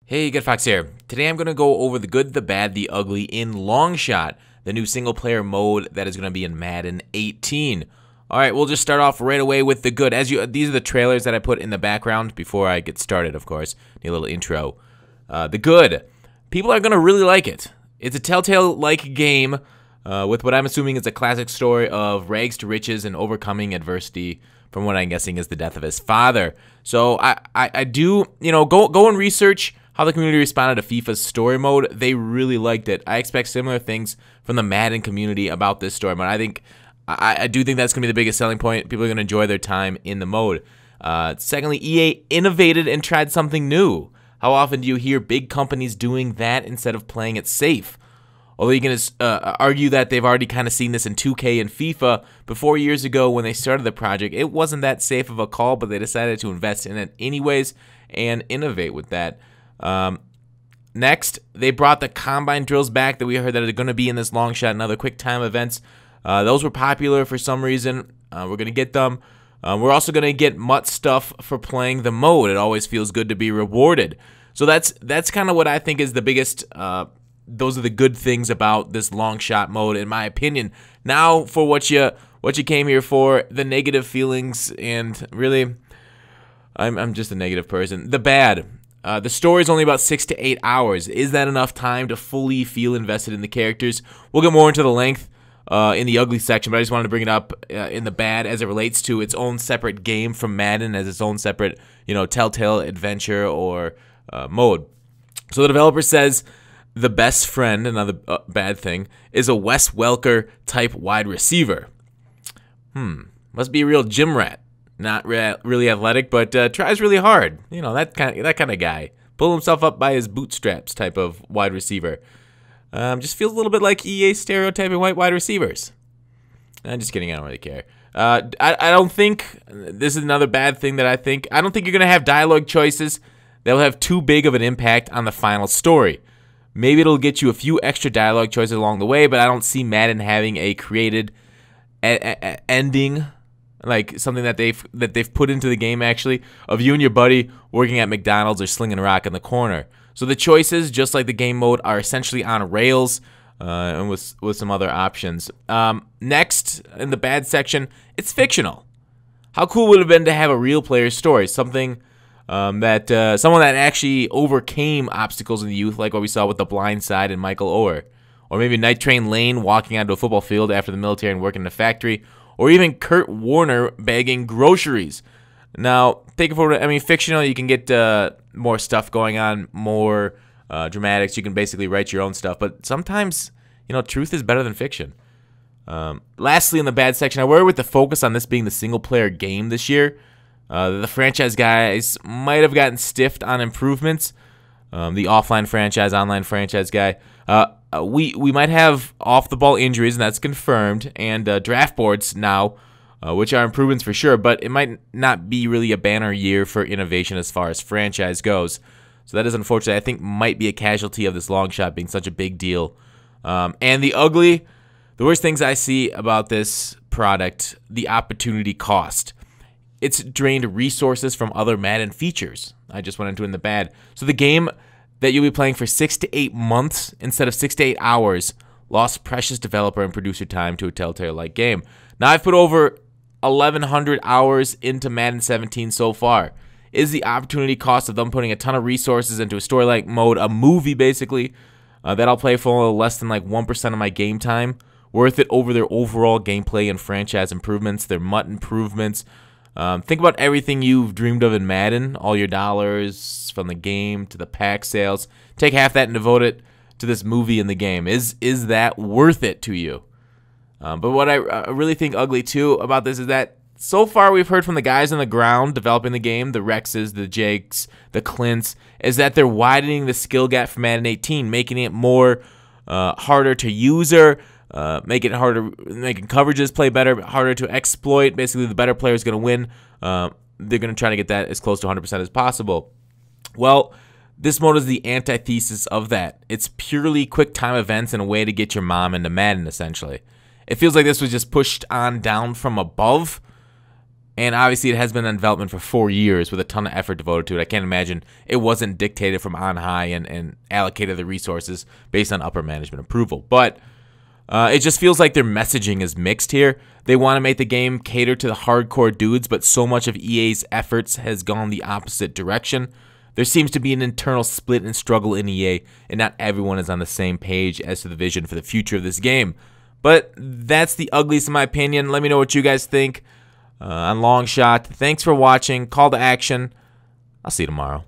Hey, Good Fox here. Today I'm going to go over the good, the bad, the ugly in Longshot, the new single-player mode that is going to be in Madden 18. All right, we'll just start off right away with the good. These are the trailers that I put in the background before I get started, of course. Need a little intro. The good. People are going to really like it. It's a Telltale-like game with what I'm assuming is a classic story of rags to riches and overcoming adversity from what I'm guessing is the death of his father. So I do, go and research how the community responded to FIFA's story mode. They really liked it. I expect similar things from the Madden community about this story mode. I do think that's going to be the biggest selling point. People are going to enjoy their time in the mode. Secondly, EA innovated and tried something new. How often do you hear big companies doing that instead of playing it safe? Although you can argue that they've already kind of seen this in 2K and FIFA. But 4 years ago when they started the project, it wasn't that safe of a call, but they decided to invest in it anyways and innovate with that. Next, they brought the combine drills back that we heard that are going to be in this Longshot and other quick time events. Those were popular for some reason. We're going to get them. We're also going to get MUT stuff for playing the mode. It always feels good to be rewarded. So that's kind of what I think is the biggest. Those are the good things about this Longshot mode, in my opinion. Now for what you came here for, the negative feelings, and really, I'm just a negative person. The bad. The story is only about 6 to 8 hours. Is that enough time to fully feel invested in the characters? We'll get more into the length in the ugly section, but I just wanted to bring it up in the bad as it relates to its own separate game from Madden as its own separate, Telltale adventure or mode. So the developer says the best friend, another bad thing, is a Wes Welker type wide receiver. Must be a real gym rat. Not really athletic, but tries really hard. That kind of guy. Pull himself up by his bootstraps type of wide receiver. Just feels a little bit like EA stereotyping white wide receivers. I'm just kidding. I don't really care. I don't think this is another bad thing that I don't think you're going to have dialogue choices that will have too big of an impact on the final story. Maybe it'll get you a few extra dialogue choices along the way, but I don't see Madden having a created ending. Like something that they've put into the game, actually, of you and your buddy working at McDonald's or slinging a rock in the corner. So the choices, just like the game mode, are essentially on rails and with some other options. Next, in the bad section, it's fictional. How cool would it have been to have a real player's story, something someone that actually overcame obstacles in the youth, like what we saw with The Blind Side and Michael Oher, or maybe Night Train Lane walking onto a football field after the military and working in a factory. Or even Kurt Warner bagging groceries. Now, take it forward. Fictional, you can get more stuff going on, more dramatics. You can basically write your own stuff. But sometimes, truth is better than fiction. Lastly, in the bad section, I worry with the focus on this being the single-player game this year. The franchise guys might have gotten stiffed on improvements. The offline franchise, online franchise guy. We might have off-the-ball injuries, and that's confirmed, and draft boards now, which are improvements for sure, but it might not be really a banner year for innovation as far as franchise goes. So that is unfortunate. I think might be a casualty of this Longshot being such a big deal. And the ugly, the worst things I see about this product, the opportunity cost. It's drained resources from other Madden features. I just went into it in the bad. So the game that you'll be playing for 6 to 8 months instead of 6 to 8 hours lost precious developer and producer time to a Telltale-like game. Now, I've put over 1,100 hours into Madden 17 so far. Is the opportunity cost of them putting a ton of resources into a story-like mode, a movie basically, that I'll play for less than like 1% of my game time, worth it over their overall gameplay and franchise improvements, their MUT improvements? Think about everything you've dreamed of in Madden, all your dollars from the game to the pack sales. Take half that and devote it to this movie in the game. Is that worth it to you? But what I really think ugly, too, about this is that so far we've heard from the guys on the ground developing the game, the Rexes, the Jakes, the Clints, is that they're widening the skill gap for Madden 18, making it more harder to user, making it harder, making coverages play better, harder to exploit. Basically, the better player is going to win. They're going to try to get that as close to 100% as possible. Well, this mode is the antithesis of that. It's purely quick time events and a way to get your mom into Madden, essentially. It feels like this was just pushed on down from above. And obviously it has been in development for 4 years with a ton of effort devoted to it. I can't imagine it wasn't dictated from on high and allocated the resources based on upper management approval. But it just feels like their messaging is mixed here. They want to make the game cater to the hardcore dudes, but so much of EA's efforts has gone the opposite direction. There seems to be an internal split and struggle in EA, and not everyone is on the same page as to the vision for the future of this game. But that's the ugliest in my opinion. Let me know what you guys think on Longshot. Thanks for watching. Call to action. I'll see you tomorrow.